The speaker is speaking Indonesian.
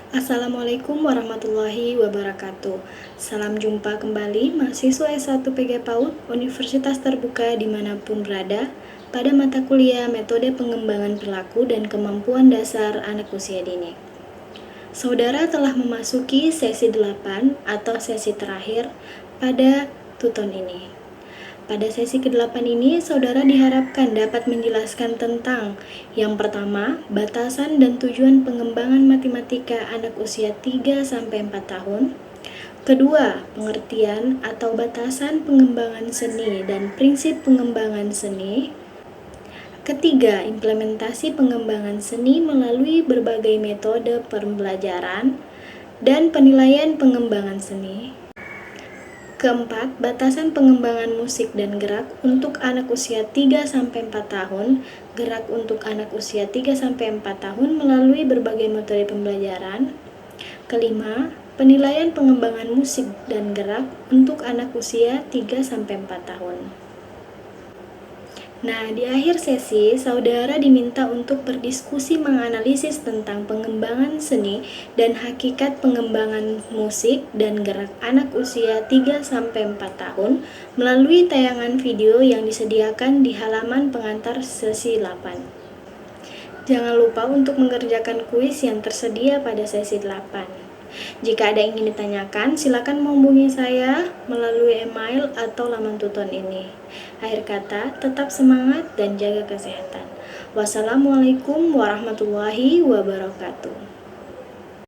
Assalamualaikum warahmatullahi wabarakatuh. Salam jumpa kembali mahasiswa S1 PG PAUD Universitas Terbuka dimanapun berada pada mata kuliah Metode Pengembangan Perilaku dan Kemampuan Dasar Anak Usia Dini. Saudara telah memasuki sesi 8 atau sesi terakhir pada tuton ini. Pada sesi ke-8 ini, saudara diharapkan dapat menjelaskan tentang yang pertama, batasan dan tujuan pengembangan matematika anak usia 3-4 tahun. Kedua, pengertian atau batasan pengembangan seni dan prinsip pengembangan seni. Ketiga, implementasi pengembangan seni melalui berbagai metode pembelajaran dan penilaian pengembangan seni. Keempat, batasan pengembangan musik dan gerak untuk anak usia 3-4 tahun, gerak untuk anak usia 3-4 tahun melalui berbagai metode pembelajaran. Kelima, penilaian pengembangan musik dan gerak untuk anak usia 3-4 tahun. Nah, di akhir sesi, saudara diminta untuk berdiskusi menganalisis tentang pengembangan seni dan hakikat pengembangan musik dan gerak anak usia 3-4 tahun melalui tayangan video yang disediakan di halaman pengantar sesi 8. Jangan lupa untuk mengerjakan kuis yang tersedia pada sesi 8. Jika ada yang ingin ditanyakan, silakan menghubungi saya melalui email atau laman tuton ini. Akhir kata, tetap semangat dan jaga kesehatan. Wassalamualaikum warahmatullahi wabarakatuh.